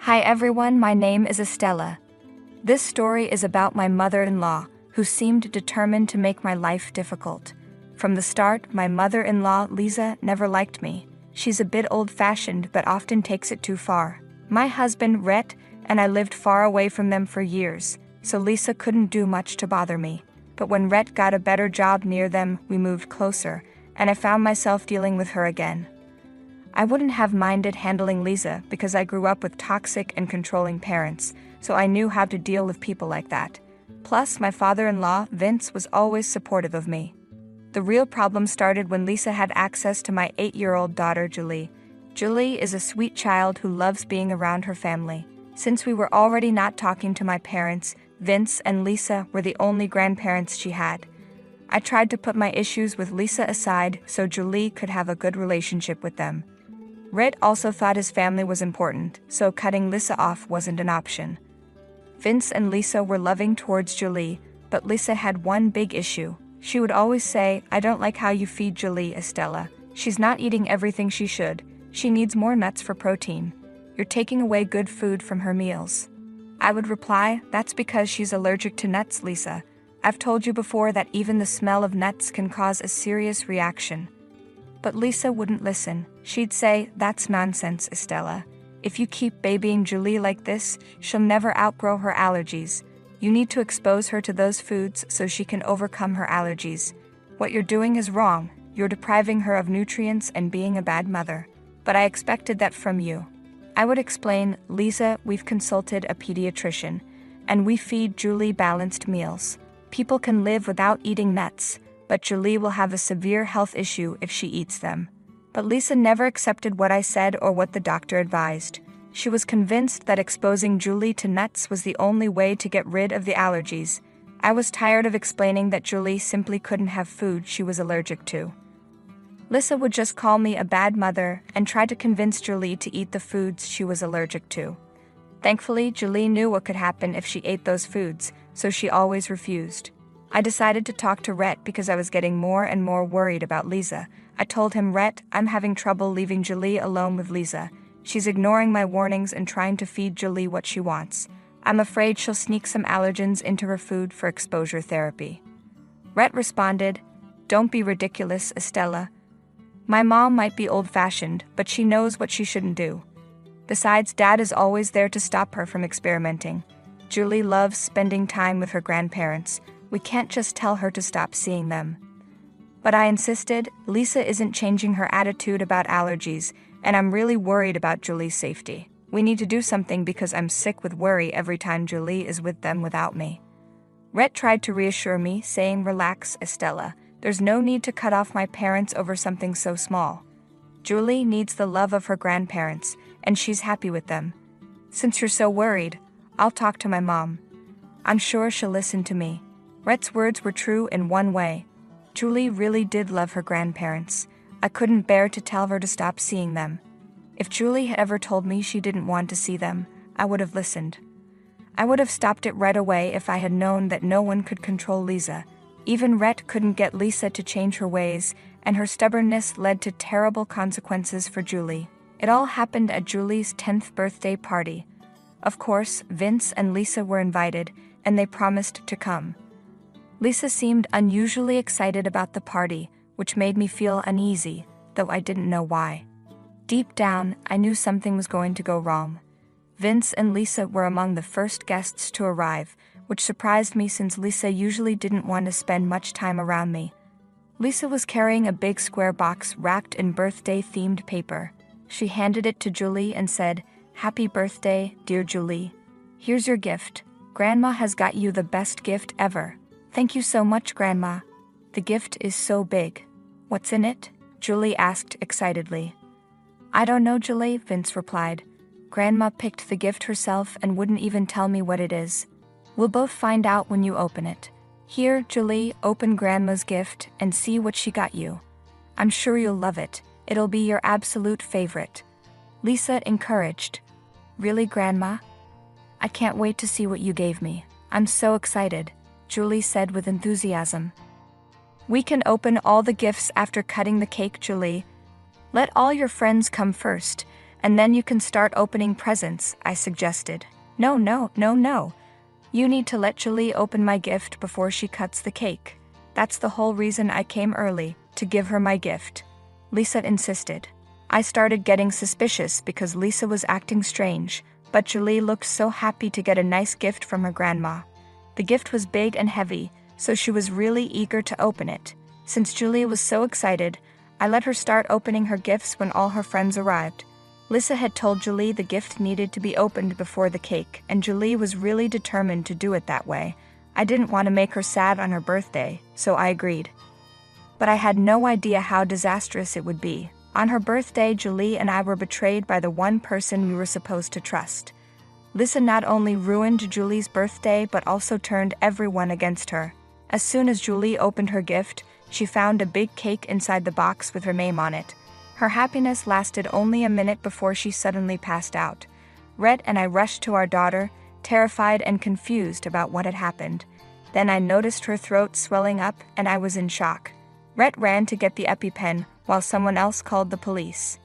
Hi everyone, my name is Estella. This story is about my mother-in-law, who seemed determined to make my life difficult. From the start, my mother-in-law, Lisa, never liked me. She's a bit old-fashioned but often takes it too far. My husband, Rhett, and I lived far away from them for years, so Lisa couldn't do much to bother me. But when Rhett got a better job near them, we moved closer, and I found myself dealing with her again. I wouldn't have minded handling Lisa because I grew up with toxic and controlling parents, so I knew how to deal with people like that. Plus, my father-in-law, Vince, was always supportive of me. The real problem started when Lisa had access to my 8-year-old daughter, Julie. Julie is a sweet child who loves being around her family. Since we were already not talking to my parents, Vince and Lisa were the only grandparents she had. I tried to put my issues with Lisa aside so Julie could have a good relationship with them. Rhett also thought his family was important, so cutting Lisa off wasn't an option. Vince and Lisa were loving towards Julie, but Lisa had one big issue. She would always say, "I don't like how you feed Julie, Estella. She's not eating everything she should. She needs more nuts for protein. You're taking away good food from her meals." I would reply, "That's because she's allergic to nuts, Lisa. I've told you before that even the smell of nuts can cause a serious reaction." But Lisa wouldn't listen. She'd say, "That's nonsense, Estella. If you keep babying Julie like this, she'll never outgrow her allergies. You need to expose her to those foods so she can overcome her allergies. What you're doing is wrong. You're depriving her of nutrients and being a bad mother. But I expected that from you." I would explain, "Lisa, we've consulted a pediatrician, and we feed Julie balanced meals. People can live without eating nuts, but Julie will have a severe health issue if she eats them." But Lisa never accepted what I said or what the doctor advised. She was convinced that exposing Julie to nuts was the only way to get rid of the allergies. I was tired of explaining that Julie simply couldn't have food she was allergic to. Lisa would just call me a bad mother and try to convince Julie to eat the foods she was allergic to. Thankfully, Julie knew what could happen if she ate those foods, so she always refused. I decided to talk to Rhett because I was getting more and more worried about Lisa. I told him, "Rhett, I'm having trouble leaving Julie alone with Lisa. She's ignoring my warnings and trying to feed Julie what she wants. I'm afraid she'll sneak some allergens into her food for exposure therapy." Rhett responded, "Don't be ridiculous, Estella. My mom might be old-fashioned, but she knows what she shouldn't do. Besides, Dad is always there to stop her from experimenting. Julie loves spending time with her grandparents. We can't just tell her to stop seeing them." But I insisted, "Lisa isn't changing her attitude about allergies, and I'm really worried about Julie's safety. We need to do something because I'm sick with worry every time Julie is with them without me." Rhett tried to reassure me, saying, "Relax, Estella. There's no need to cut off my parents over something so small. Julie needs the love of her grandparents, and she's happy with them. Since you're so worried, I'll talk to my mom. I'm sure she'll listen to me." Rhett's words were true in one way. Julie really did love her grandparents. I couldn't bear to tell her to stop seeing them. If Julie had ever told me she didn't want to see them, I would have listened. I would have stopped it right away if I had known that no one could control Lisa. Even Rhett couldn't get Lisa to change her ways, and her stubbornness led to terrible consequences for Julie. It all happened at Julie's 10th birthday party. Of course, Vince and Lisa were invited, and they promised to come. Lisa seemed unusually excited about the party, which made me feel uneasy, though I didn't know why. Deep down, I knew something was going to go wrong. Vince and Lisa were among the first guests to arrive, which surprised me since Lisa usually didn't want to spend much time around me. Lisa was carrying a big square box wrapped in birthday-themed paper. She handed it to Julie and said, "Happy birthday, dear Julie. Here's your gift. Grandma has got you the best gift ever." "Thank you so much, Grandma. The gift is so big." "What's in it?" Julie asked excitedly. "I don't know, Julie," Vince replied. "Grandma picked the gift herself and wouldn't even tell me what it is. We'll both find out when you open it. Here, Julie, open Grandma's gift and see what she got you. I'm sure you'll love it. It'll be your absolute favorite." Lisa encouraged. "Really, Grandma? I can't wait to see what you gave me. I'm so excited," Julie said with enthusiasm. "We can open all the gifts after cutting the cake, Julie. Let all your friends come first, And then you can start opening presents, I suggested. No, no, no, no. You need to let Julie open my gift before she cuts the cake. That's the whole reason I came early, to give her my gift. Lisa insisted. I started getting suspicious because Lisa was acting strange, but Julie looked so happy to get a nice gift from her grandma. The gift was big and heavy, so she was really eager to open it. Since Julie was so excited, I let her start opening her gifts when all her friends arrived. Lisa had told Julie the gift needed to be opened before the cake, and Julie was really determined to do it that way. I didn't want to make her sad on her birthday, so I agreed. But I had no idea how disastrous it would be. On her birthday, Julie and I were betrayed by the one person we were supposed to trust. Lisa not only ruined Julie's birthday, but also turned everyone against her. As soon as Julie opened her gift, she found a big cake inside the box with her name on it. Her happiness lasted only a minute before she suddenly passed out. Rhett and I rushed to our daughter, terrified and confused about what had happened. Then I noticed her throat swelling up, and I was in shock. Rhett ran to get the EpiPen, while someone else called the police.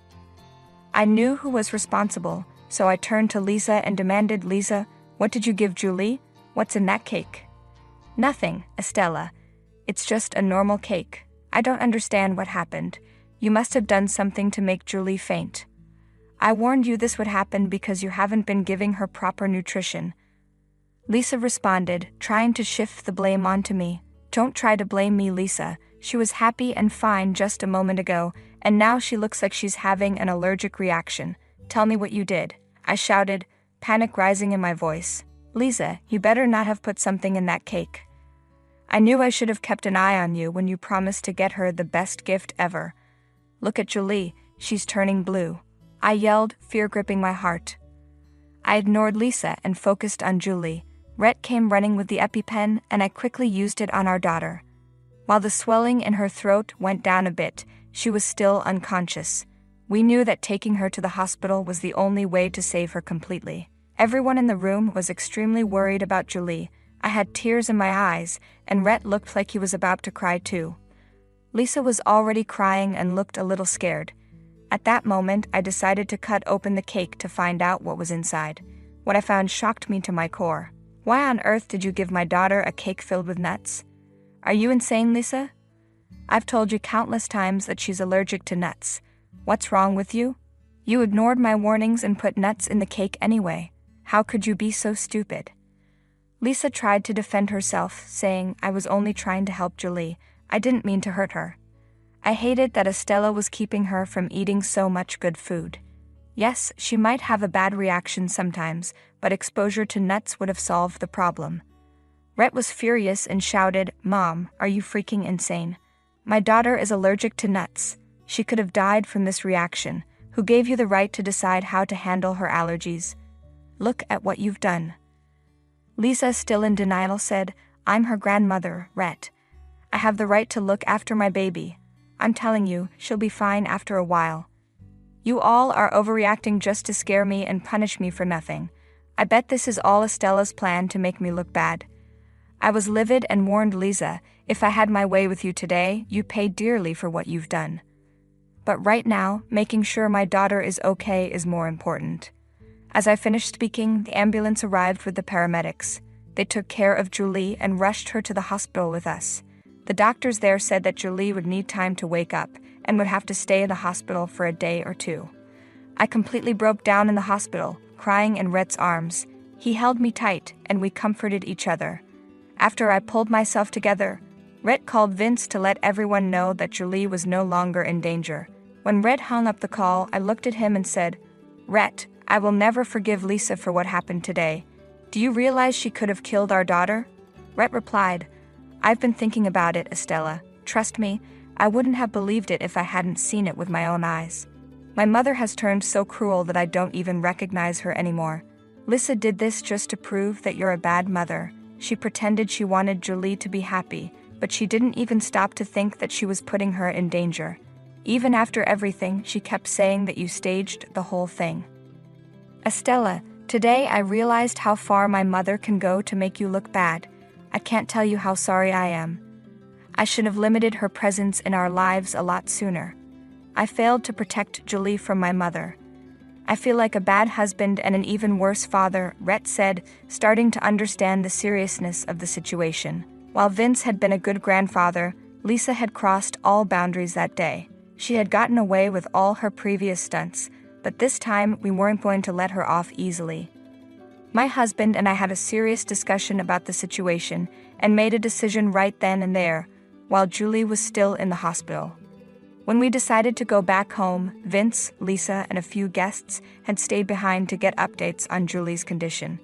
I knew who was responsible, so I turned to Lisa and demanded, "Lisa, what did you give Julie? What's in that cake?" "Nothing, Estella. It's just a normal cake. I don't understand what happened. You must have done something to make Julie faint. I warned you this would happen because you haven't been giving her proper nutrition." Lisa responded, trying to shift the blame onto me. "Don't try to blame me, Lisa. She was happy and fine just a moment ago, and now she looks like she's having an allergic reaction. Tell me what you did," I shouted, panic rising in my voice. "Lisa, you better not have put something in that cake. I knew I should have kept an eye on you when you promised to get her the best gift ever. Look at Julie, she's turning blue," I yelled, fear gripping my heart. I ignored Lisa and focused on Julie. Rhett came running with the EpiPen, and I quickly used it on our daughter. While the swelling in her throat went down a bit, she was still unconscious. We knew that taking her to the hospital was the only way to save her completely. Everyone in the room was extremely worried about Julie. I had tears in my eyes, and Rhett looked like he was about to cry too. Lisa was already crying and looked a little scared. At that moment, I decided to cut open the cake to find out what was inside. What I found shocked me to my core. "Why on earth did you give my daughter a cake filled with nuts? Are you insane, Lisa? I've told you countless times that she's allergic to nuts. What's wrong with you? You ignored my warnings and put nuts in the cake anyway. How could you be so stupid?" Lisa tried to defend herself, saying, "I was only trying to help Julie. I didn't mean to hurt her." I hated that Estella was keeping her from eating so much good food. Yes, she might have a bad reaction sometimes, but exposure to nuts would have solved the problem. Rhett was furious and shouted, "Mom, are you freaking insane? My daughter is allergic to nuts. She could have died from this reaction. Who gave you the right to decide how to handle her allergies? Look at what you've done." Lisa, still in denial, said, "I'm her grandmother, Rhett. I have the right to look after my baby. I'm telling you, she'll be fine after a while. You all are overreacting just to scare me and punish me for nothing. I bet this is all Estella's plan to make me look bad." I was livid and warned Lisa, "If I had my way with you today, you'd pay dearly for what you've done. But right now, making sure my daughter is okay is more important." As I finished speaking, the ambulance arrived with the paramedics. They took care of Julie and rushed her to the hospital with us. The doctors there said that Julie would need time to wake up and would have to stay in the hospital for a day or two. I completely broke down in the hospital, crying in Rhett's arms. He held me tight, and we comforted each other. After I pulled myself together, Rhett called Vince to let everyone know that Julie was no longer in danger. When Rhett hung up the call, I looked at him and said, "Rhett, I will never forgive Lisa for what happened today. Do you realize she could have killed our daughter?" Rhett replied, "I've been thinking about it, Estella. Trust me, I wouldn't have believed it if I hadn't seen it with my own eyes. My mother has turned so cruel that I don't even recognize her anymore. Lisa did this just to prove that you're a bad mother. She pretended she wanted Julie to be happy, but she didn't even stop to think that she was putting her in danger. Even after everything, she kept saying that you staged the whole thing. Estella, today I realized how far my mother can go to make you look bad. I can't tell you how sorry I am. I should have limited her presence in our lives a lot sooner. I failed to protect Julie from my mother. I feel like a bad husband and an even worse father, Rhett said, starting to understand the seriousness of the situation. While Vince had been a good grandfather, Lisa had crossed all boundaries that day. She had gotten away with all her previous stunts, but this time we weren't going to let her off easily. My husband and I had a serious discussion about the situation and made a decision right then and there, while Julie was still in the hospital. When we decided to go back home, Vince, Lisa, and a few guests had stayed behind to get updates on Julie's condition.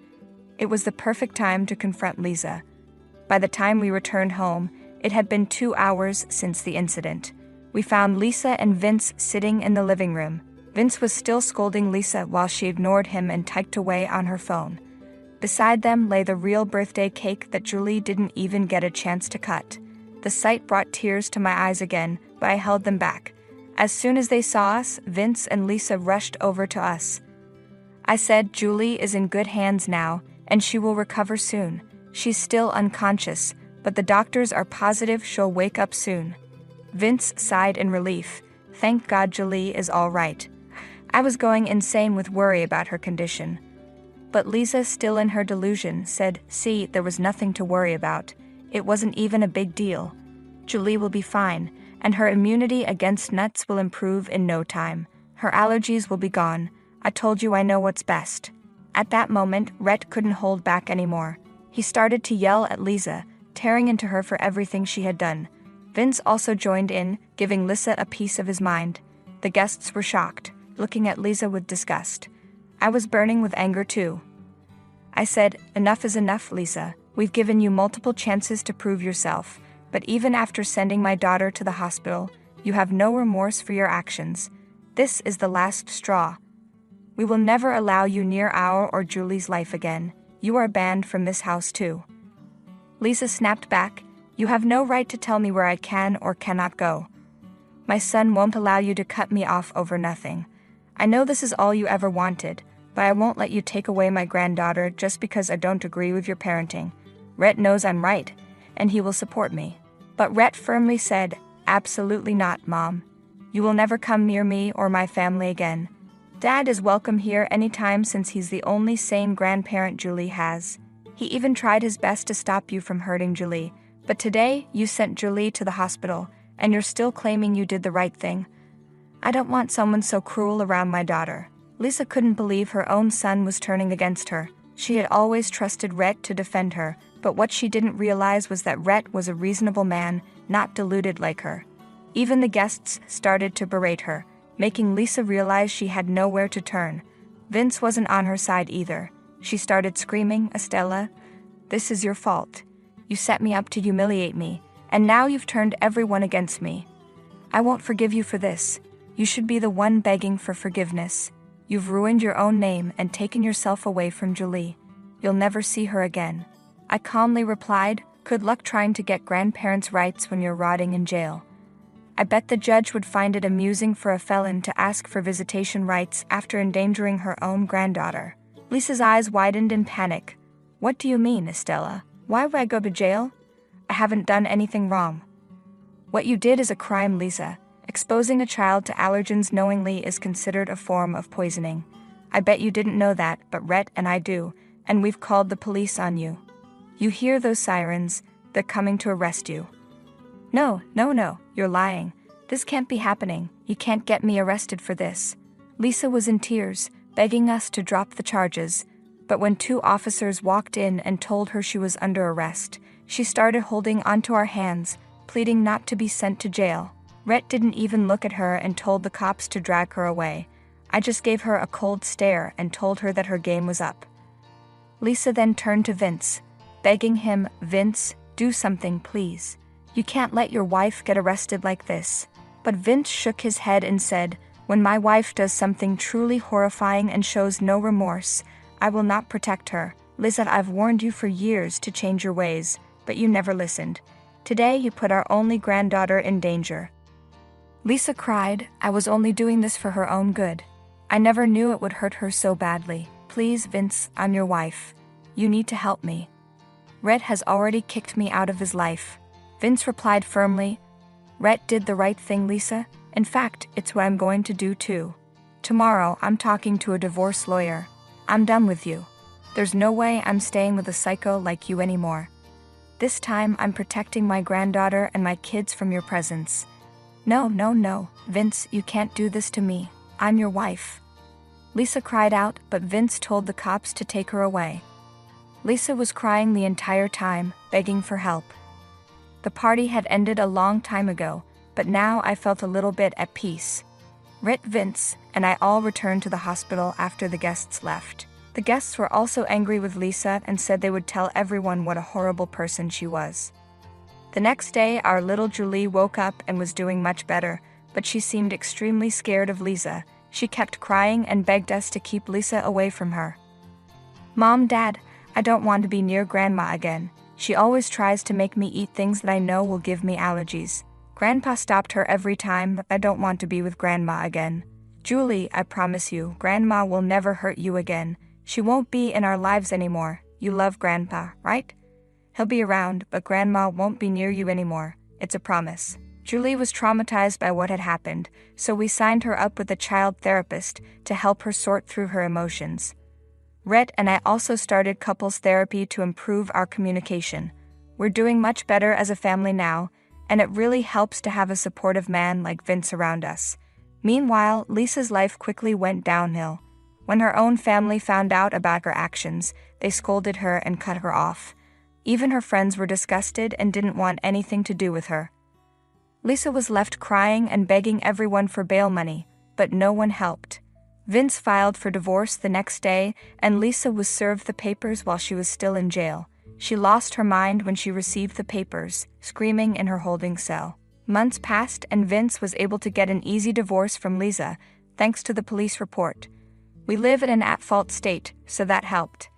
It was the perfect time to confront Lisa. By the time we returned home, it had been 2 hours since the incident. We found Lisa and Vince sitting in the living room. Vince was still scolding Lisa while she ignored him and typed away on her phone. Beside them lay the real birthday cake that Julie didn't even get a chance to cut. The sight brought tears to my eyes again, but I held them back. As soon as they saw us, Vince and Lisa rushed over to us. I said, "Julie is in good hands now, and she will recover soon. She's still unconscious, but the doctors are positive she'll wake up soon." Vince sighed in relief. "Thank God Julie is all right." I was going insane with worry about her condition. But Lisa, still in her delusion, said, "See, there was nothing to worry about. It wasn't even a big deal. Julie will be fine, and her immunity against nuts will improve in no time. Her allergies will be gone. I told you I know what's best." At that moment, Rhett couldn't hold back anymore. He started to yell at Lisa, tearing into her for everything she had done. Vince also joined in, giving Lisa a piece of his mind. The guests were shocked, looking at Lisa with disgust. I was burning with anger too. I said, "Enough is enough, Lisa. We've given you multiple chances to prove yourself, but even after sending my daughter to the hospital, you have no remorse for your actions. This is the last straw. We will never allow you near our or Julie's life again. You are banned from this house too." Lisa snapped back, "You have no right to tell me where I can or cannot go. My son won't allow you to cut me off over nothing. I know this is all you ever wanted, but I won't let you take away my granddaughter just because I don't agree with your parenting. Rhett knows I'm right, and he will support me." But Rhett firmly said, "Absolutely not, Mom. You will never come near me or my family again. Dad is welcome here anytime since he's the only sane grandparent Julie has. He even tried his best to stop you from hurting Julie, but today you sent Julie to the hospital, and you're still claiming you did the right thing. I don't want someone so cruel around my daughter." Lisa couldn't believe her own son was turning against her. She had always trusted Rhett to defend her, but what she didn't realize was that Rhett was a reasonable man, not deluded like her. Even the guests started to berate her, making Lisa realize she had nowhere to turn. Vince wasn't on her side either. She started screaming, "Estella, this is your fault. You set me up to humiliate me, and now you've turned everyone against me. I won't forgive you for this. You should be the one begging for forgiveness. You've ruined your own name and taken yourself away from Julie. You'll never see her again." I calmly replied, "Good luck trying to get grandparents' rights when you're rotting in jail. I bet the judge would find it amusing for a felon to ask for visitation rights after endangering her own granddaughter." Lisa's eyes widened in panic. "What do you mean, Estella? Why would I go to jail? I haven't done anything wrong." "What you did is a crime, Lisa. Exposing a child to allergens knowingly is considered a form of poisoning. I bet you didn't know that, but Rhett and I do, and we've called the police on you. You hear those sirens? They're coming to arrest you." No, you're lying. This can't be happening. You can't get me arrested for this." Lisa was in tears, begging us to drop the charges, but when 2 officers walked in and told her she was under arrest, she started holding onto our hands, pleading not to be sent to jail. Rhett didn't even look at her and told the cops to drag her away. I just gave her a cold stare and told her that her game was up. Lisa then turned to Vince, begging him, "Vince, do something, please. You can't let your wife get arrested like this." But Vince shook his head and said, "When my wife does something truly horrifying and shows no remorse, I will not protect her. Lisa, I've warned you for years to change your ways, but you never listened. Today you put our only granddaughter in danger." Lisa cried, "I was only doing this for her own good. I never knew it would hurt her so badly. Please, Vince, I'm your wife. You need to help me. Rhett has already kicked me out of his life." Vince replied firmly, "Rhett did the right thing, Lisa. In fact, it's what I'm going to do too. Tomorrow, I'm talking to a divorce lawyer. I'm done with you. There's no way I'm staying with a psycho like you anymore. This time, I'm protecting my granddaughter and my kids from your presence. No, no, no, Vince, you can't do this to me. I'm your wife. Lisa cried out, but Vince told the cops to take her away. Lisa was crying the entire time, begging for help. The party had ended a long time ago, but now I felt a little bit at peace. Rit, Vince, and I all returned to the hospital after the guests left. The guests were also angry with Lisa and said they would tell everyone what a horrible person she was. The next day, our little Julie woke up and was doing much better, but she seemed extremely scared of Lisa. She kept crying and begged us to keep Lisa away from her. Mom, Dad, I don't want to be near Grandma again. She always tries to make me eat things that I know will give me allergies. Grandpa stopped her every time, but I don't want to be with Grandma again. Julie, I promise you, Grandma will never hurt you again. She won't be in our lives anymore. You love Grandpa, right? He'll be around, but Grandma won't be near you anymore. It's a promise. Julie was traumatized by what had happened, so we signed her up with a child therapist to help her sort through her emotions. Rhett and I also started couples therapy to improve our communication. We're doing much better as a family now, and it really helps to have a supportive man like Vince around us. Meanwhile, Lisa's life quickly went downhill. When her own family found out about her actions, they scolded her and cut her off. Even her friends were disgusted and didn't want anything to do with her. Lisa was left crying and begging everyone for bail money, but no one helped. Vince filed for divorce the next day, and Lisa was served the papers while she was still in jail. She lost her mind when she received the papers, screaming in her holding cell. Months passed and Vince was able to get an easy divorce from Lisa, thanks to the police report. We live in an at-fault state, so that helped.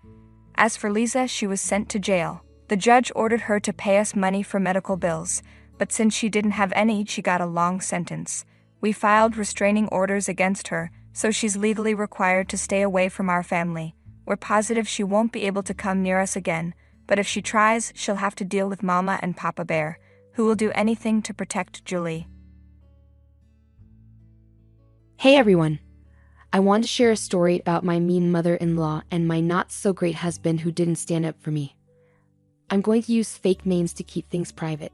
As for Lisa, she was sent to jail. The judge ordered her to pay us money for medical bills, but since she didn't have any, she got a long sentence. We filed restraining orders against her, so she's legally required to stay away from our family. We're positive she won't be able to come near us again, but if she tries, she'll have to deal with Mama and Papa Bear, who will do anything to protect Julie. Hey everyone! I want to share a story about my mean mother-in-law and my not-so-great husband who didn't stand up for me. I'm going to use fake names to keep things private.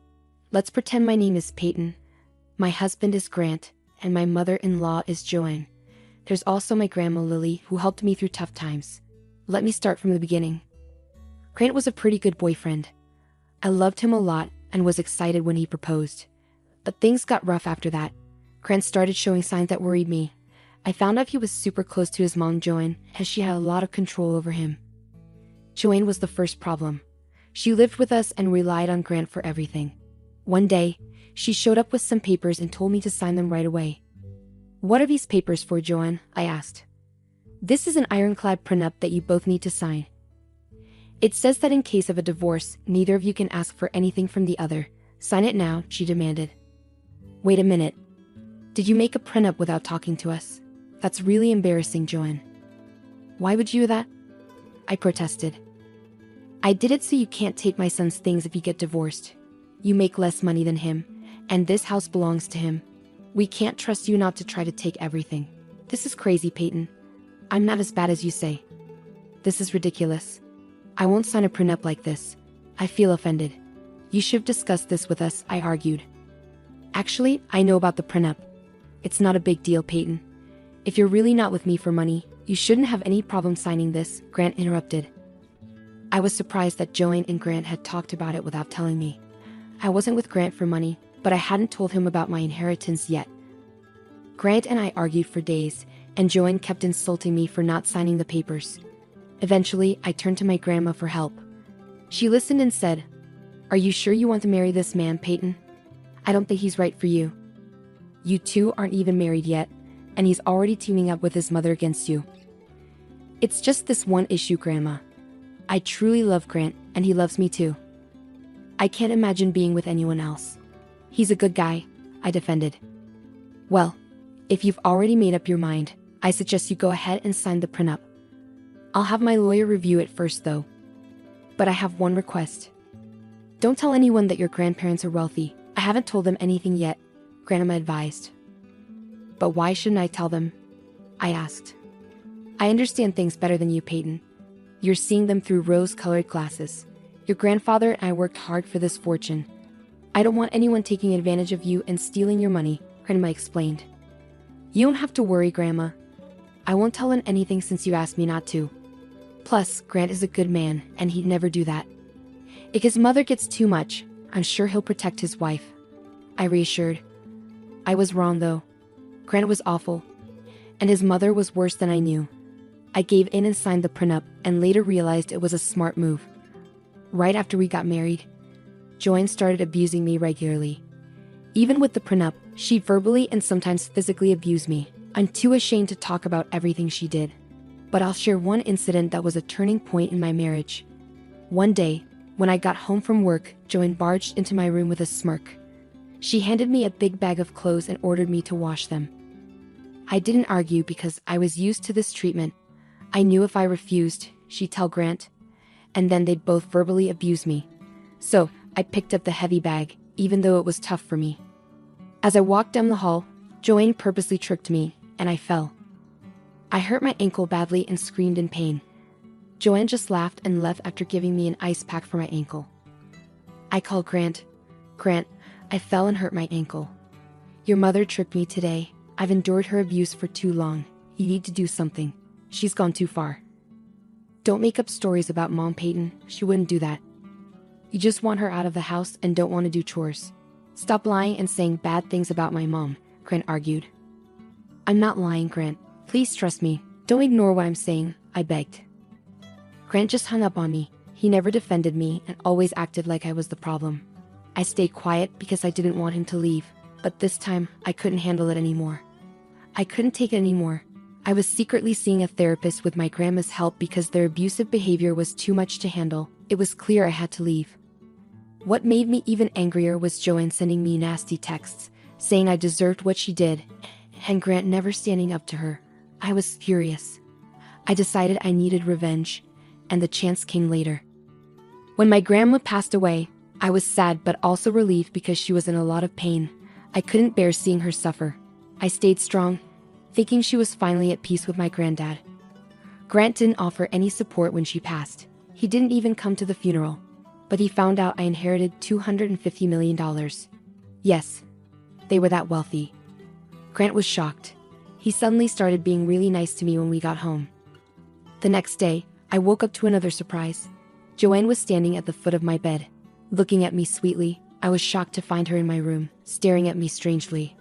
Let's pretend my name is Peyton, my husband is Grant, and my mother-in-law is Joanne. There's also my grandma Lily, who helped me through tough times. Let me start from the beginning. Grant was a pretty good boyfriend. I loved him a lot and was excited when he proposed. But things got rough after that. Grant started showing signs that worried me. I found out he was super close to his mom Joanne, as she had a lot of control over him. Joanne was the first problem. She lived with us and relied on Grant for everything. One day, she showed up with some papers and told me to sign them right away. "What are these papers for, Joanne?" I asked. "This is an ironclad prenup that you both need to sign. It says that in case of a divorce, neither of you can ask for anything from the other. Sign it now," she demanded. "Wait a minute. Did you make a prenup without talking to us? That's really embarrassing, Joanne." "Why would you do that?" I protested. "I did it so you can't take my son's things if you get divorced. You make less money than him, and this house belongs to him. We can't trust you not to try to take everything." "This is crazy, Peyton. I'm not as bad as you say. This is ridiculous. I won't sign a prenup like this. I feel offended." "You should have discussed this with us," I argued. "Actually, I know about the prenup. It's not a big deal, Peyton. If you're really not with me for money, you shouldn't have any problem signing this," Grant interrupted. I was surprised that Joanne and Grant had talked about it without telling me. I wasn't with Grant for money, but I hadn't told him about my inheritance yet. Grant and I argued for days, and Joanne kept insulting me for not signing the papers. Eventually, I turned to my grandma for help. She listened and said, "Are you sure you want to marry this man, Peyton? I don't think he's right for you. You two aren't even married yet, and he's already teaming up with his mother against you. It's just this one issue, Grandma. I truly love Grant, and he loves me too. I can't imagine being with anyone else. He's a good guy," I defended. "Well, if you've already made up your mind, I suggest you go ahead and sign the prenup. I'll have my lawyer review it first though. But I have one request. Don't tell anyone that your grandparents are wealthy. I haven't told them anything yet," Grandma advised. "But why shouldn't I tell them? I asked. I understand things better than you, Peyton. You're seeing them through rose-colored glasses. Your grandfather and I worked hard for this fortune. I don't want anyone taking advantage of you and stealing your money, Grandma explained. You don't have to worry, Grandma. I won't tell him anything since you asked me not to. Plus, Grant is a good man, and he'd never do that. If his mother gets too much, I'm sure he'll protect his wife, I reassured. I was wrong, though. Grant was awful, and his mother was worse than I knew. I gave in and signed the prenup, and later realized it was a smart move. Right after we got married, Joanne started abusing me regularly. Even with the prenup, she verbally and sometimes physically abused me. I'm too ashamed to talk about everything she did. But I'll share one incident that was a turning point in my marriage. One day, when I got home from work, Joanne barged into my room with a smirk. She handed me a big bag of clothes and ordered me to wash them. I didn't argue because I was used to this treatment. I knew if I refused, she'd tell Grant, and then they'd both verbally abuse me. So, I picked up the heavy bag, even though it was tough for me. As I walked down the hall, Joanne purposely tripped me, and I fell. I hurt my ankle badly and screamed in pain. Joanne just laughed and left after giving me an ice pack for my ankle. I called Grant. Grant, I fell and hurt my ankle. Your mother tripped me today. I've endured her abuse for too long. You need to do something. She's gone too far. Don't make up stories about Mom, Peyton. She wouldn't do that. You just want her out of the house and don't want to do chores. Stop lying and saying bad things about my mom, Grant argued. I'm not lying, Grant. Please trust me. Don't ignore what I'm saying, I begged. Grant just hung up on me. He never defended me and always acted like I was the problem. I stayed quiet because I didn't want him to leave, but this time I couldn't handle it anymore. I couldn't take it anymore. I was secretly seeing a therapist with my grandma's help because their abusive behavior was too much to handle. It was clear I had to leave. What made me even angrier was Joanne sending me nasty texts, saying I deserved what she did, and Grant never standing up to her. I was furious. I decided I needed revenge, and the chance came later. When my grandma passed away, I was sad but also relieved because she was in a lot of pain. I couldn't bear seeing her suffer. I stayed strong, thinking she was finally at peace with my granddad. Grant didn't offer any support when she passed. He didn't even come to the funeral. But he found out I inherited $250 million. Yes, they were that wealthy. Grant was shocked. He suddenly started being really nice to me when we got home. The next day, I woke up to another surprise. Joanne was standing at the foot of my bed, looking at me sweetly. I was shocked to find her in my room, staring at me strangely.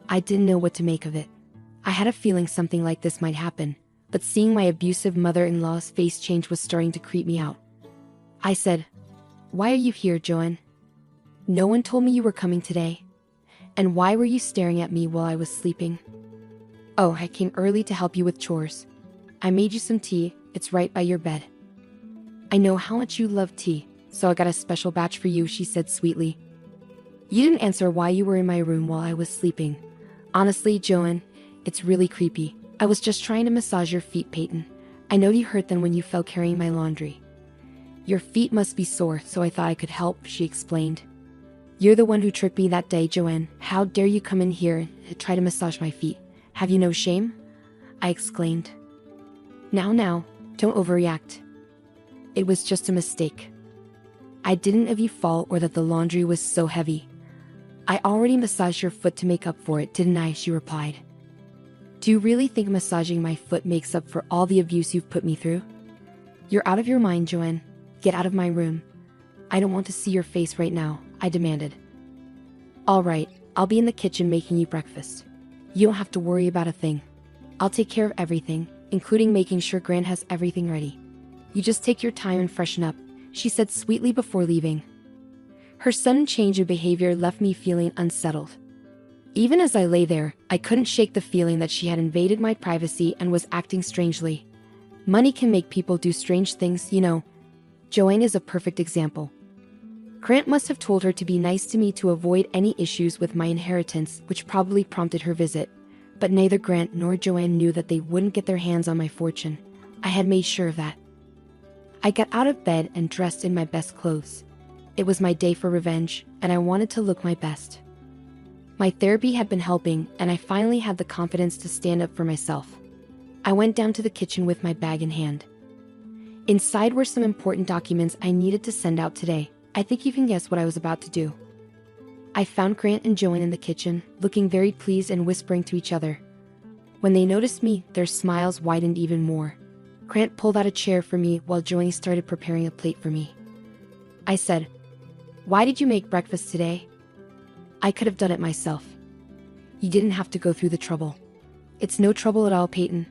I didn't know what to make of it. I had a feeling something like this might happen, but seeing my abusive mother-in-law's face change was starting to creep me out. I said, "Why are you here, Joanne? No one told me you were coming today. And why were you staring at me while I was sleeping?" "Oh, I came early to help you with chores. I made you some tea. It's right by your bed. I know how much you love tea, so I got a special batch for you," she said sweetly. "You didn't answer why you were in my room while I was sleeping. Honestly, Joanne, it's really creepy. I was just trying to massage your feet, Peyton. I know you hurt them when you fell carrying my laundry. Your feet must be sore, so I thought I could help," she explained. "You're the one who tricked me that day, Joanne. How dare you come in here and try to massage my feet? Have you no shame?" I exclaimed. Now, don't overreact. It was just a mistake. I didn't have you fall or that the laundry was so heavy. I already massaged your foot to make up for it, didn't I?" she replied. "Do you really think massaging my foot makes up for all the abuse you've put me through? You're out of your mind, Joanne. Get out of my room. I don't want to see your face right now," I demanded. "All right, I'll be in the kitchen making you breakfast. You don't have to worry about a thing. I'll take care of everything, including making sure Grant has everything ready. You just take your time and freshen up," she said sweetly before leaving. Her sudden change of behavior left me feeling unsettled. Even as I lay there, I couldn't shake the feeling that she had invaded my privacy and was acting strangely. Money can make people do strange things, you know. Joanne is a perfect example. Grant must have told her to be nice to me to avoid any issues with my inheritance, which probably prompted her visit. But neither Grant nor Joanne knew that they wouldn't get their hands on my fortune. I had made sure of that. I got out of bed and dressed in my best clothes. It was my day for revenge, and I wanted to look my best. My therapy had been helping, and I finally had the confidence to stand up for myself. I went down to the kitchen with my bag in hand. Inside were some important documents I needed to send out today. I think you can guess what I was about to do. I found Grant and Joanne in the kitchen, looking very pleased and whispering to each other. When they noticed me, their smiles widened even more. Grant pulled out a chair for me while Joanne started preparing a plate for me. I said, "Why did you make breakfast today?" "I could have done it myself." "You didn't have to go through the trouble." "It's no trouble at all, Peyton.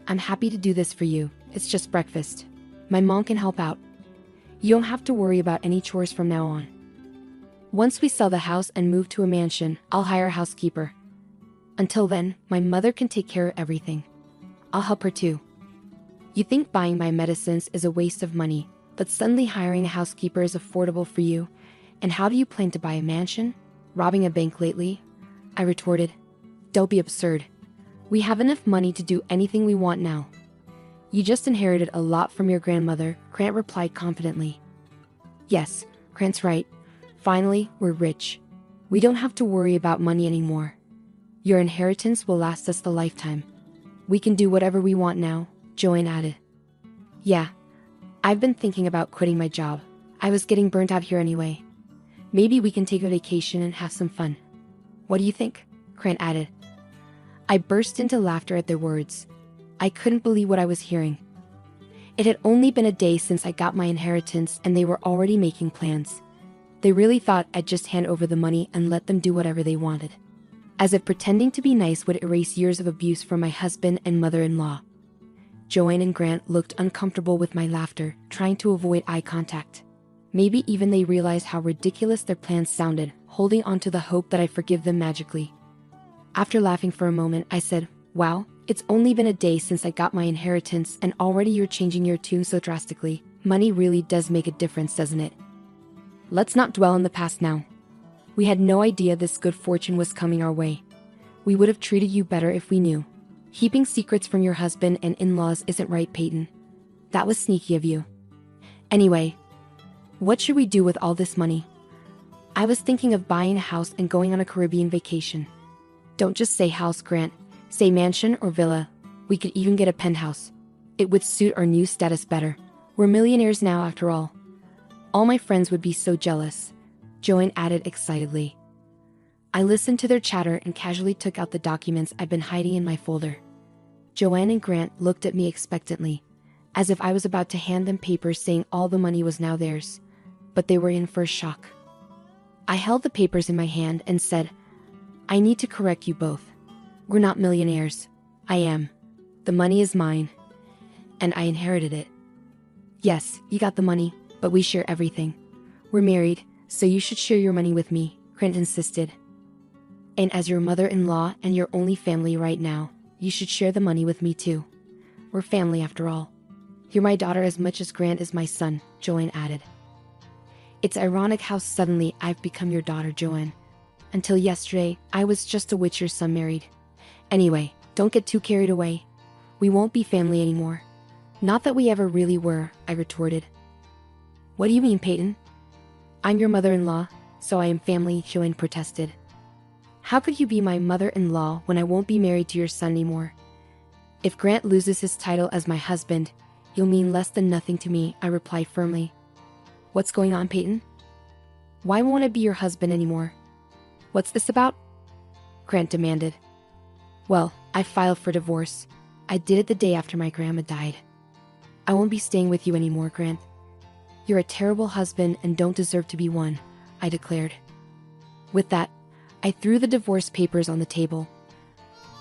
I'm happy to do this for you. It's just breakfast. My mom can help out. You don't have to worry about any chores from now on. Once we sell the house and move to a mansion, I'll hire a housekeeper. Until then, my mother can take care of everything. I'll help her too. You think buying my medicines is a waste of money, but suddenly hiring a housekeeper is affordable for you. And how do you plan to buy a mansion? Robbing a bank lately?" I retorted. "Don't be absurd. We have enough money to do anything we want now." "You just inherited a lot from your grandmother," Grant replied confidently. "Yes, Grant's right. Finally, we're rich. We don't have to worry about money anymore. Your inheritance will last us the lifetime. We can do whatever we want now," Joanne added. "Yeah, I've been thinking about quitting my job. I was getting burnt out here anyway. Maybe we can take a vacation and have some fun. What do you think?" Grant added. I burst into laughter at their words. I couldn't believe what I was hearing. It had only been a day since I got my inheritance and they were already making plans. They really thought I'd just hand over the money and let them do whatever they wanted. As if pretending to be nice would erase years of abuse from my husband and mother-in-law. Joanne and Grant looked uncomfortable with my laughter, trying to avoid eye contact. Maybe even they realized how ridiculous their plans sounded, holding on to the hope that I'd forgive them magically. After laughing for a moment, I said, "Wow, it's only been a day since I got my inheritance and already you're changing your tune so drastically. Money really does make a difference, doesn't it? Let's not dwell on the past now. We had no idea this good fortune was coming our way. We would have treated you better if we knew. Keeping secrets from your husband and in-laws isn't right, Peyton. That was sneaky of you. Anyway, what should we do with all this money?" "I was thinking of buying a house and going on a Caribbean vacation." "Don't just say house, Grant. Say mansion or villa. We could even get a penthouse. It would suit our new status better. We're millionaires now after all." "All my friends would be so jealous," Joanne added excitedly. I listened to their chatter and casually took out the documents I'd been hiding in my folder. Joanne and Grant looked at me expectantly, as if I was about to hand them papers saying all the money was now theirs, but they were in for a shock. I held the papers in my hand and said, "I need to correct you both. We're not millionaires. I am. The money is mine. And I inherited it." "Yes, you got the money, but we share everything. We're married, so you should share your money with me," Grant insisted. "And as your mother-in-law and your only family right now, you should share the money with me too. We're family after all. You're my daughter as much as Grant is my son," Joanne added. "It's ironic how suddenly I've become your daughter, Joanne. Until yesterday, I was just a witcher's son married. Anyway, don't get too carried away. We won't be family anymore." "Not that we ever really were," I retorted. "What do you mean, Peyton?" "I'm your mother-in-law, so I am family," Joanne protested. "How could you be my mother-in-law when I won't be married to your son anymore? If Grant loses his title as my husband, you'll mean less than nothing to me," I replied firmly. "What's going on, Peyton? Why won't I be your husband anymore? What's this about?" Grant demanded. "Well, I filed for divorce. I did it the day after my grandma died. I won't be staying with you anymore, Grant. You're a terrible husband and don't deserve to be one," I declared. With that, I threw the divorce papers on the table.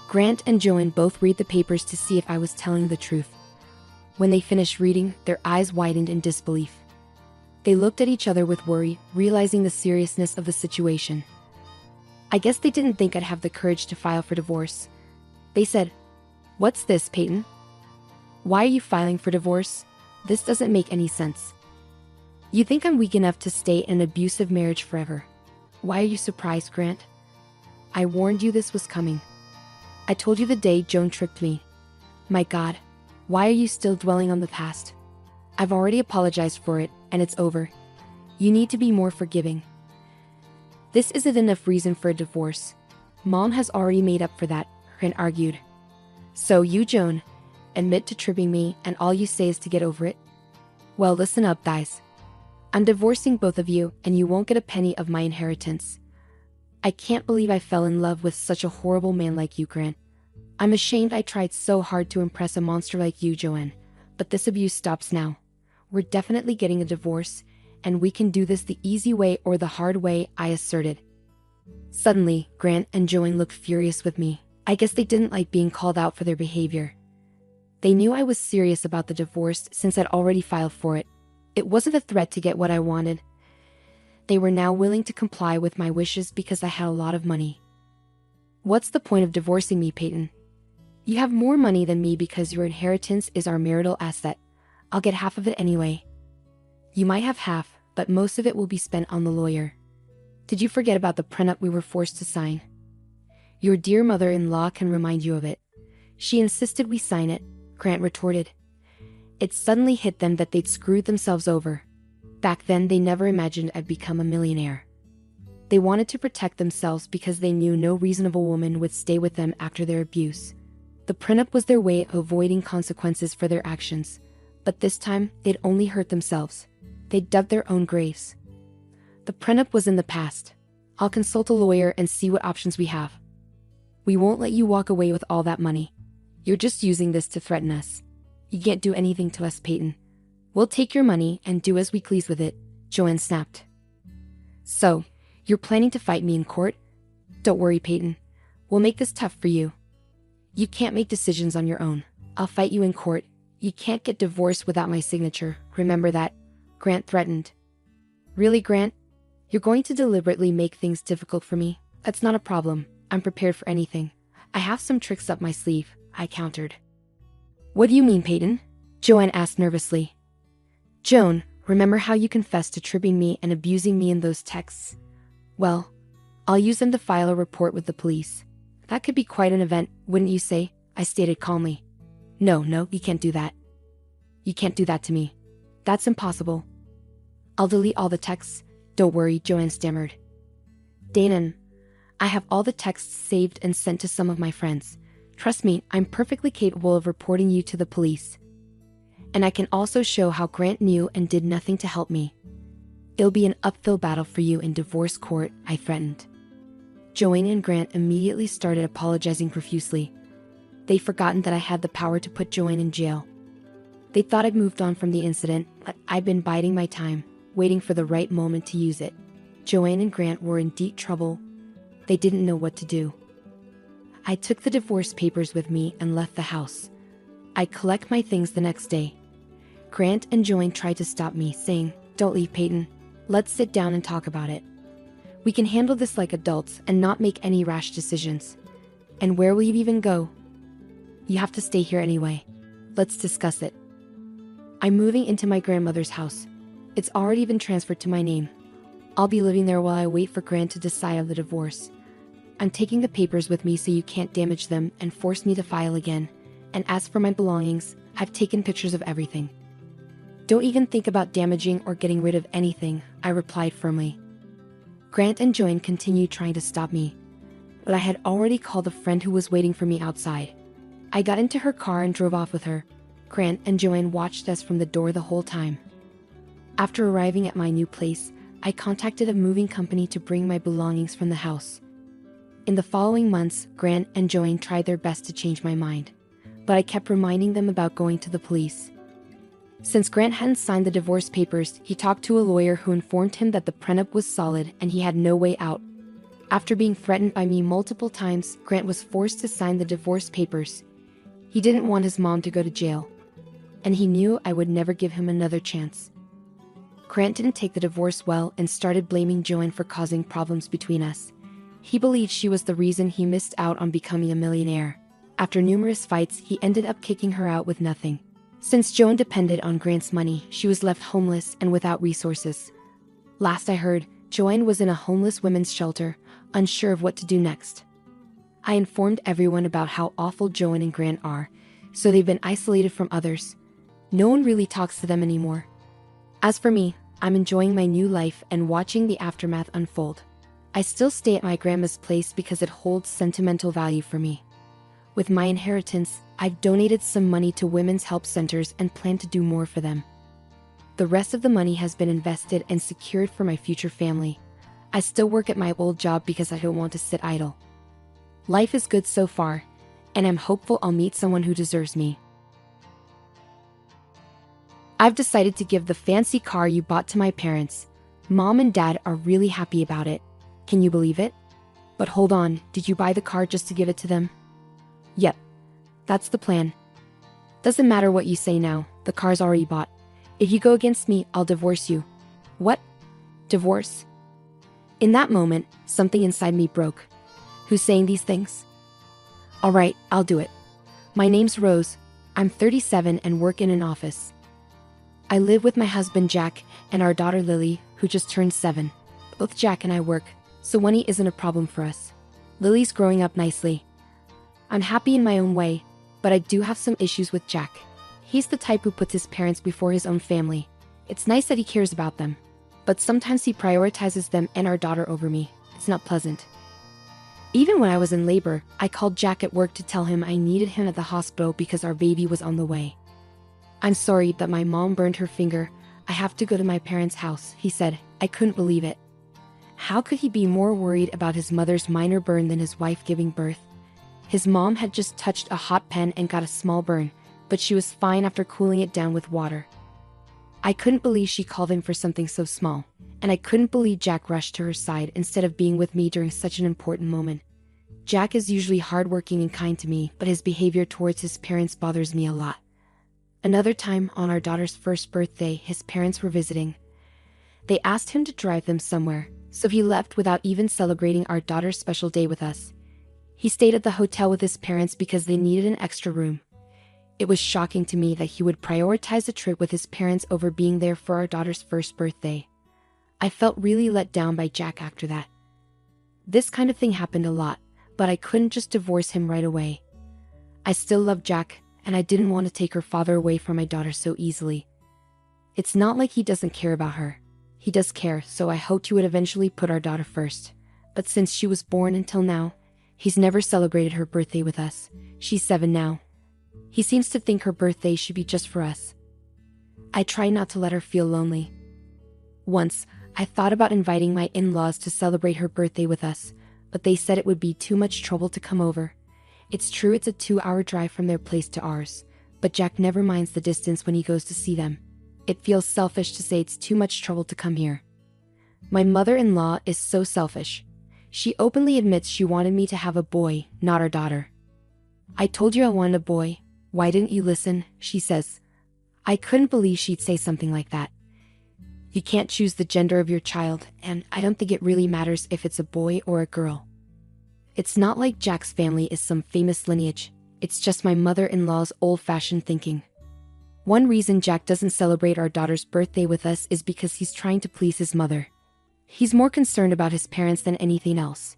Grant and Joanne both read the papers to see if I was telling the truth. When they finished reading, their eyes widened in disbelief. They looked at each other with worry, realizing the seriousness of the situation. I guess they didn't think I'd have the courage to file for divorce. They said, "What's this, Peyton? Why are you filing for divorce? This doesn't make any sense. You think I'm weak enough to stay in an abusive marriage forever? Why are you surprised, Grant? I warned you this was coming. I told you the day Joan tricked me. My God, why are you still dwelling on the past? I've already apologized for it, and it's over. You need to be more forgiving." This isn't enough reason for a divorce. Mom has already made up for that, Grant argued. So you, Joan, admit to tripping me and all you say is to get over it? Well, listen up, guys. I'm divorcing both of you and you won't get a penny of my inheritance. I can't believe I fell in love with such a horrible man like you, Grant. I'm ashamed I tried so hard to impress a monster like you, Joanne. But this abuse stops now. We're definitely getting a divorce, and we can do this the easy way or the hard way, I asserted. Suddenly, Grant and Joanne looked furious with me. I guess they didn't like being called out for their behavior. They knew I was serious about the divorce since I'd already filed for it. It wasn't a threat to get what I wanted. They were now willing to comply with my wishes because I had a lot of money. What's the point of divorcing me, Peyton? You have more money than me because your inheritance is our marital asset. I'll get half of it anyway. You might have half, but most of it will be spent on the lawyer. Did you forget about the prenup we were forced to sign? Your dear mother-in-law can remind you of it. She insisted we sign it, Grant retorted. It suddenly hit them that they'd screwed themselves over. Back then, they never imagined I'd become a millionaire. They wanted to protect themselves because they knew no reasonable woman would stay with them after their abuse. The prenup was their way of avoiding consequences for their actions, but this time, they'd only hurt themselves. They'd dug their own graves. The prenup was in the past. I'll consult a lawyer and see what options we have. We won't let you walk away with all that money. You're just using this to threaten us. You can't do anything to us, Peyton. We'll take your money and do as we please with it, Joanne snapped. So, you're planning to fight me in court? Don't worry, Peyton. We'll make this tough for you. You can't make decisions on your own. I'll fight you in court. You can't get divorced without my signature, remember that? Grant threatened. Really, Grant? You're going to deliberately make things difficult for me? That's not a problem. I'm prepared for anything. I have some tricks up my sleeve, I countered. What do you mean, Peyton? Joanne asked nervously. Joan, remember how you confessed to tripping me and abusing me in those texts? Well, I'll use them to file a report with the police. That could be quite an event, wouldn't you say? I stated calmly. No, you can't do that. You can't do that to me. That's impossible. I'll delete all the texts. Don't worry, Joanne stammered. Danon, I have all the texts saved and sent to some of my friends. Trust me, I'm perfectly capable of reporting you to the police. And I can also show how Grant knew and did nothing to help me. It'll be an uphill battle for you in divorce court, I threatened. Joanne and Grant immediately started apologizing profusely. They'd forgotten that I had the power to put Joanne in jail. They thought I'd moved on from the incident, but I'd been biding my time, waiting for the right moment to use it. Joanne and Grant were in deep trouble. They didn't know what to do. I took the divorce papers with me and left the house. I'd collect my things the next day. Grant and Joanne tried to stop me, saying, "Don't leave, Peyton. Let's sit down and talk about it. We can handle this like adults and not make any rash decisions. And where will you even go? You have to stay here anyway. Let's discuss it. I'm moving into my grandmother's house. It's already been transferred to my name. I'll be living there while I wait for Grant to decide on the divorce. I'm taking the papers with me so you can't damage them and force me to file again. And as for my belongings, I've taken pictures of everything. Don't even think about damaging or getting rid of anything," I replied firmly. Grant and Joanne continued trying to stop me, but I had already called a friend who was waiting for me outside. I got into her car and drove off with her. Grant and Joanne watched us from the door the whole time. After arriving at my new place, I contacted a moving company to bring my belongings from the house. In the following months, Grant and Joanne tried their best to change my mind, but I kept reminding them about going to the police. Since Grant hadn't signed the divorce papers, he talked to a lawyer who informed him that the prenup was solid and he had no way out. After being threatened by me multiple times, Grant was forced to sign the divorce papers. He didn't want his mom to go to jail, and he knew I would never give him another chance. Grant didn't take the divorce well and started blaming Joanne for causing problems between us. He believed she was the reason he missed out on becoming a millionaire. After numerous fights, he ended up kicking her out with nothing. Since Joanne depended on Grant's money, she was left homeless and without resources. Last I heard, Joanne was in a homeless women's shelter, unsure of what to do next. I informed everyone about how awful Joanne and Grant are, so they've been isolated from others. No one really talks to them anymore. As for me, I'm enjoying my new life and watching the aftermath unfold. I still stay at my grandma's place because it holds sentimental value for me. With my inheritance, I've donated some money to women's help centers and plan to do more for them. The rest of the money has been invested and secured for my future family. I still work at my old job because I don't want to sit idle. Life is good so far, and I'm hopeful I'll meet someone who deserves me. I've decided to give the fancy car you bought to my parents. Mom and Dad are really happy about it. Can you believe it? But hold on, did you buy the car just to give it to them? Yep, that's the plan. Doesn't matter what you say now, the car's already bought. If you go against me, I'll divorce you. What? Divorce? In that moment, something inside me broke. Who's saying these things? Alright, I'll do it. My name's Rose. I'm 37 and work in an office. I live with my husband Jack and our daughter Lily, who just turned 7. Both Jack and I work, so money isn't a problem for us. Lily's growing up nicely. I'm happy in my own way, but I do have some issues with Jack. He's the type who puts his parents before his own family. It's nice that he cares about them, but sometimes he prioritizes them and our daughter over me. It's not pleasant. Even when I was in labor, I called Jack at work to tell him I needed him at the hospital because our baby was on the way. I'm sorry that my mom burned her finger. I have to go to my parents' house, he said. I couldn't believe it. How could he be more worried about his mother's minor burn than his wife giving birth? His mom had just touched a hot pen and got a small burn, but she was fine after cooling it down with water. I couldn't believe she called him for something so small, and I couldn't believe Jack rushed to her side instead of being with me during such an important moment. Jack is usually hardworking and kind to me, but his behavior towards his parents bothers me a lot. Another time, on our daughter's first birthday, his parents were visiting. They asked him to drive them somewhere, so he left without even celebrating our daughter's special day with us. He stayed at the hotel with his parents because they needed an extra room. It was shocking to me that he would prioritize a trip with his parents over being there for our daughter's first birthday. I felt really let down by Jack after that. This kind of thing happened a lot, but I couldn't just divorce him right away. I still love Jack, and I didn't want to take her father away from my daughter so easily. It's not like he doesn't care about her. He does care, so I hoped he would eventually put our daughter first. But since she was born until now, he's never celebrated her birthday with us. She's 7 now. He seems to think her birthday should be just for us. I try not to let her feel lonely. Once, I thought about inviting my in-laws to celebrate her birthday with us, but they said it would be too much trouble to come over. It's true it's a 2-hour drive from their place to ours, but Jack never minds the distance when he goes to see them. It feels selfish to say it's too much trouble to come here. My mother-in-law is so selfish. She openly admits she wanted me to have a boy, not our daughter. I told you I wanted a boy. Why didn't you listen? She says. I couldn't believe she'd say something like that. You can't choose the gender of your child, and I don't think it really matters if it's a boy or a girl. It's not like Jack's family is some famous lineage. It's just my mother-in-law's old-fashioned thinking. One reason Jack doesn't celebrate our daughter's birthday with us is because he's trying to please his mother. He's more concerned about his parents than anything else.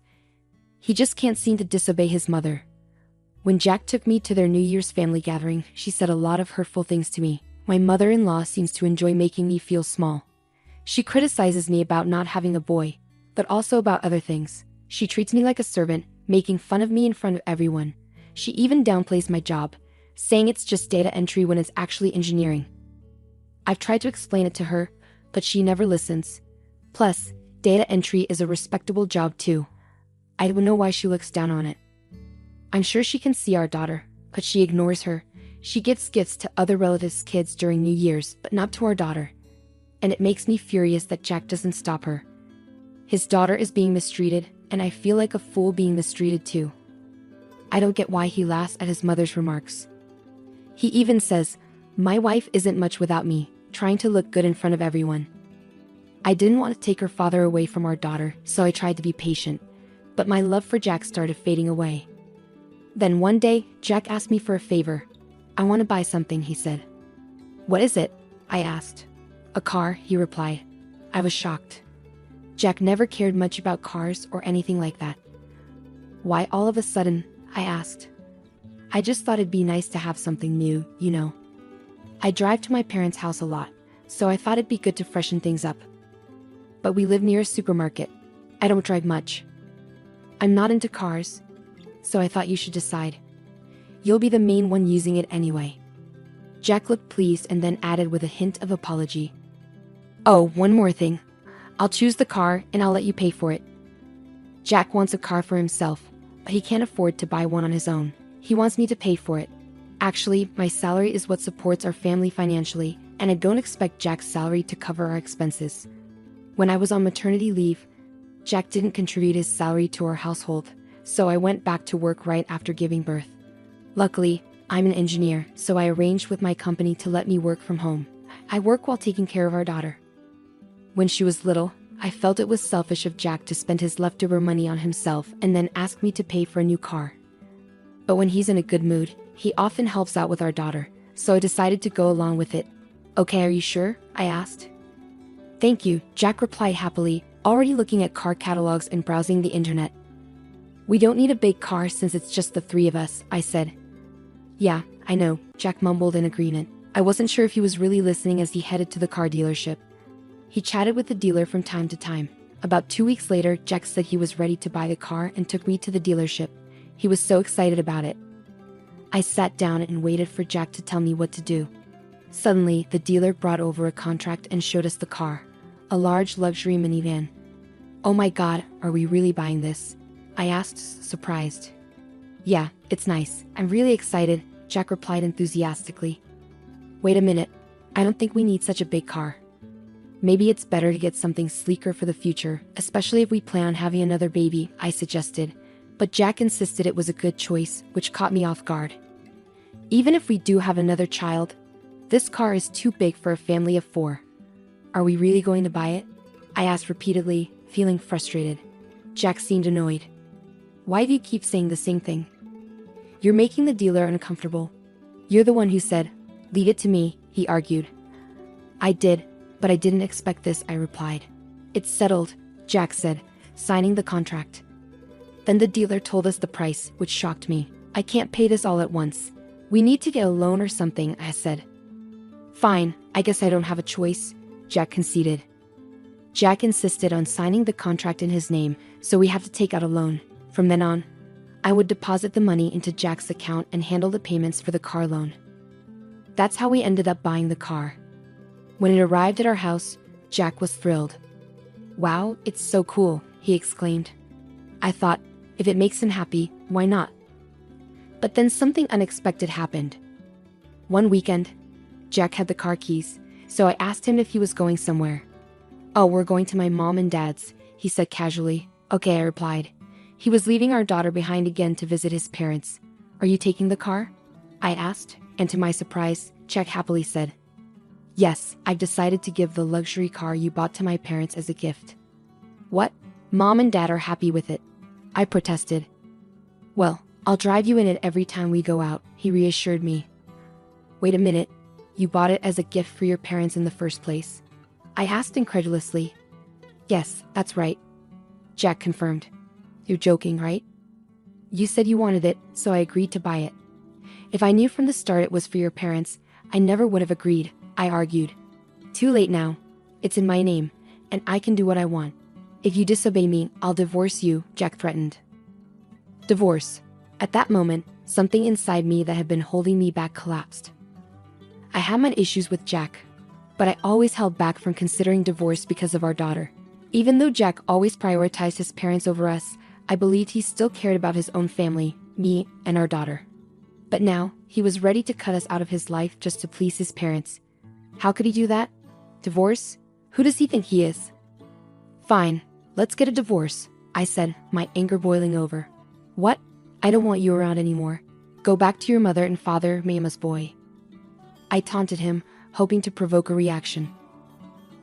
He just can't seem to disobey his mother. When Jack took me to their New Year's family gathering, she said a lot of hurtful things to me. My mother-in-law seems to enjoy making me feel small. She criticizes me about not having a boy, but also about other things. She treats me like a servant, making fun of me in front of everyone. She even downplays my job, saying it's just data entry when it's actually engineering. I've tried to explain it to her, but she never listens. Plus, data entry is a respectable job too. I don't know why she looks down on it. I'm sure she can see our daughter, but she ignores her. She gives gifts to other relatives' kids during New Year's, but not to our daughter. And it makes me furious that Jack doesn't stop her. His daughter is being mistreated, and I feel like a fool being mistreated too. I don't get why he laughs at his mother's remarks. He even says, "My wife isn't much without me," trying to look good in front of everyone. I didn't want to take her father away from our daughter, so I tried to be patient, but my love for Jack started fading away. Then one day, Jack asked me for a favor. "I want to buy something," he said. "What is it?" I asked. "A car," he replied. I was shocked. Jack never cared much about cars or anything like that. "Why all of a sudden?" I asked. "I just thought it'd be nice to have something new, you know. I drive to my parents' house a lot, so I thought it'd be good to freshen things up. But we live near a supermarket. I don't drive much. I'm not into cars, so I thought you should decide. You'll be the main one using it anyway. Jack looked pleased and then added with a hint of apology. Oh, one more thing. I'll choose the car and I'll let you pay for it. Jack wants a car for himself, but he can't afford to buy one on his own. He wants me to pay for it. Actually, my salary is what supports our family financially, and I don't expect Jack's salary to cover our expenses. When I was on maternity leave, Jack didn't contribute his salary to our household, so I went back to work right after giving birth. Luckily, I'm an engineer, so I arranged with my company to let me work from home. I work while taking care of our daughter. When she was little, I felt it was selfish of Jack to spend his leftover money on himself and then ask me to pay for a new car. But when he's in a good mood, he often helps out with our daughter, so I decided to go along with it. Okay, are you sure? I asked. Thank you, Jack replied happily, already looking at car catalogs and browsing the internet. We don't need a big car since it's just the three of us, I said. Yeah, I know, Jack mumbled in agreement. I wasn't sure if he was really listening as he headed to the car dealership. He chatted with the dealer from time to time. About 2 weeks later, Jack said he was ready to buy the car and took me to the dealership. He was so excited about it. I sat down and waited for Jack to tell me what to do. Suddenly, the dealer brought over a contract and showed us the car, a large luxury minivan. Oh my God, are we really buying this? I asked, surprised. Yeah, it's nice. I'm really excited, Jack replied enthusiastically. Wait a minute, I don't think we need such a big car. Maybe it's better to get something sleeker for the future, especially if we plan on having another baby, I suggested. But Jack insisted it was a good choice, which caught me off guard. Even if we do have another child, this car is too big for a family of 4. Are we really going to buy it? I asked repeatedly, feeling frustrated. Jack seemed annoyed. Why do you keep saying the same thing? You're making the dealer uncomfortable. You're the one who said, "Leave it to me," he argued. I did, but I didn't expect this, I replied. It's settled, Jack said, signing the contract. Then the dealer told us the price, which shocked me. I can't pay this all at once. We need to get a loan or something, I said. Fine, I guess I don't have a choice, Jack conceded. Jack insisted on signing the contract in his name, so we have to take out a loan. From then on, I would deposit the money into Jack's account and handle the payments for the car loan. That's how we ended up buying the car. When it arrived at our house, Jack was thrilled. Wow, it's so cool, he exclaimed. I thought, if it makes him happy, why not? But then something unexpected happened. One weekend, Jack had the car keys, so I asked him if he was going somewhere. Oh, we're going to my mom and dad's, he said casually. Okay, I replied. He was leaving our daughter behind again to visit his parents. Are you taking the car? I asked, and to my surprise, Jack happily said, Yes, I've decided to give the luxury car you bought to my parents as a gift. What? Mom and Dad are happy with it. I protested. Well, I'll drive you in it every time we go out, he reassured me. Wait a minute, you bought it as a gift for your parents in the first place? I asked incredulously. Yes, that's right, Jack confirmed. You're joking, right? You said you wanted it, so I agreed to buy it. If I knew from the start it was for your parents, I never would have agreed, I argued. Too late now. It's in my name, and I can do what I want. If you disobey me, I'll divorce you, Jack threatened. Divorce. At that moment, something inside me that had been holding me back collapsed. I had my issues with Jack, but I always held back from considering divorce because of our daughter. Even though Jack always prioritized his parents over us, I believed he still cared about his own family, me, and our daughter. But now, he was ready to cut us out of his life just to please his parents. How could he do that? Divorce? Who does he think he is? Fine, let's get a divorce, I said, my anger boiling over. What? I don't want you around anymore. Go back to your mother and father, mama's boy. I taunted him, hoping to provoke a reaction.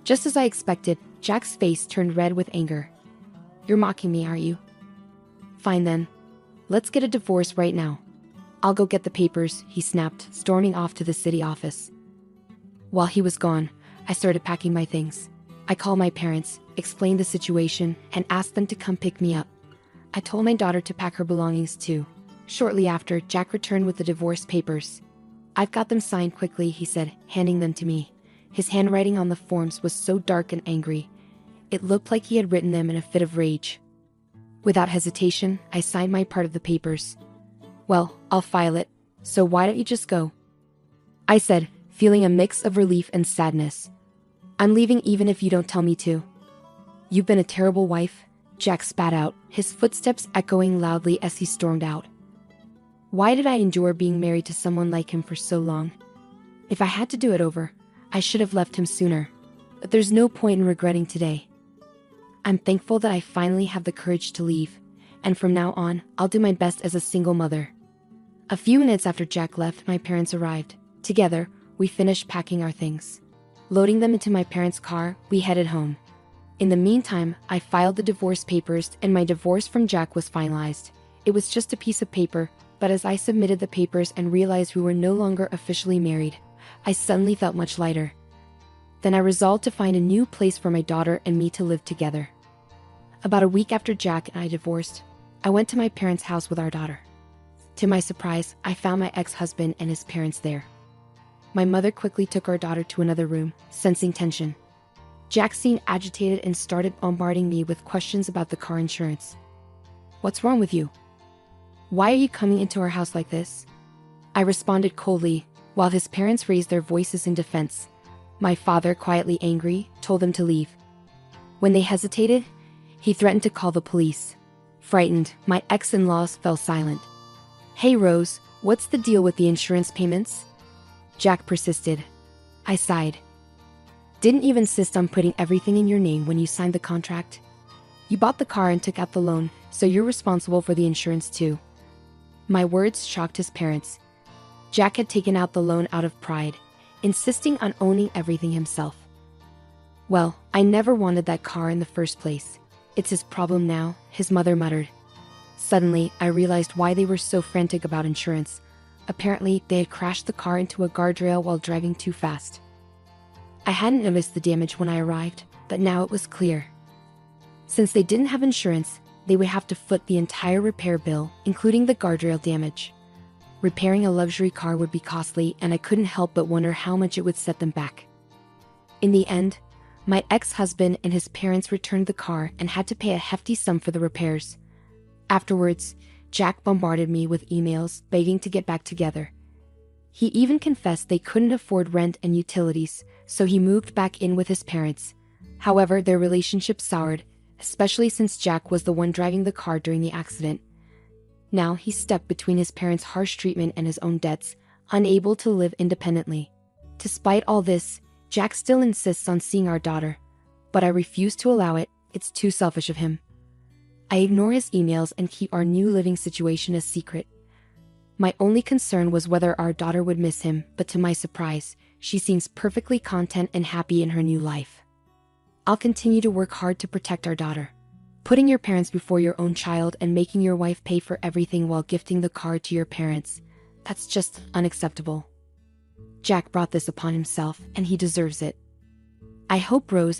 Just as I expected, Jack's face turned red with anger. You're mocking me, are you? Fine then. Let's get a divorce right now. I'll go get the papers, he snapped, storming off to the city office. While he was gone, I started packing my things. I called my parents, explained the situation, and asked them to come pick me up. I told my daughter to pack her belongings too. Shortly after, Jack returned with the divorce papers. I've got them signed quickly, he said, handing them to me. His handwriting on the forms was so dark and angry. It looked like he had written them in a fit of rage. Without hesitation, I signed my part of the papers. "Well, I'll file it, so why don't you just go?" I said, feeling a mix of relief and sadness. "I'm leaving even if you don't tell me to." "You've been a terrible wife," Jack spat out, his footsteps echoing loudly as he stormed out. Why did I endure being married to someone like him for so long? If I had to do it over, I should have left him sooner. But there's no point in regretting today. I'm thankful that I finally have the courage to leave, and from now on, I'll do my best as a single mother. A few minutes after Jack left, my parents arrived. Together, we finished packing our things. Loading them into my parents' car, we headed home. In the meantime, I filed the divorce papers and my divorce from Jack was finalized. It was just a piece of paper, but as I submitted the papers and realized we were no longer officially married, I suddenly felt much lighter. Then I resolved to find a new place for my daughter and me to live together. About a week after Jack and I divorced, I went to my parents' house with our daughter. To my surprise, I found my ex-husband and his parents there. My mother quickly took our daughter to another room, sensing tension. Jack seemed agitated and started bombarding me with questions about the car insurance. "What's wrong with you? Why are you coming into our house like this?" I responded coldly, while his parents raised their voices in defense. My father, quietly angry, told them to leave. When they hesitated, he threatened to call the police. Frightened, my ex-in-laws fell silent. "Hey Rose, what's the deal with the insurance payments?" Jack persisted. I sighed. "Didn't you insist on putting everything in your name when you signed the contract? You bought the car and took out the loan, so you're responsible for the insurance too." My words shocked his parents. Jack had taken out the loan out of pride, insisting on owning everything himself. "Well, I never wanted that car in the first place. It's his problem now," his mother muttered. Suddenly, I realized why they were so frantic about insurance. Apparently, they had crashed the car into a guardrail while driving too fast. I hadn't noticed the damage when I arrived, but now it was clear. Since they didn't have insurance, they would have to foot the entire repair bill, including the guardrail damage. Repairing a luxury car would be costly, and I couldn't help but wonder how much it would set them back. In the end, my ex-husband and his parents returned the car and had to pay a hefty sum for the repairs. Afterwards, Jack bombarded me with emails begging to get back together. He even confessed they couldn't afford rent and utilities, so he moved back in with his parents. However, their relationship soured, especially since Jack was the one driving the car during the accident. Now he's stuck between his parents' harsh treatment and his own debts, unable to live independently. Despite all this, Jack still insists on seeing our daughter, but I refuse to allow it. It's too selfish of him. I ignore his emails and keep our new living situation a secret. My only concern was whether our daughter would miss him, but to my surprise, she seems perfectly content and happy in her new life. I'll continue to work hard to protect our daughter. Putting your parents before your own child and making your wife pay for everything while gifting the car to your parents, that's just unacceptable. Jack brought this upon himself, and he deserves it. I hope Rose and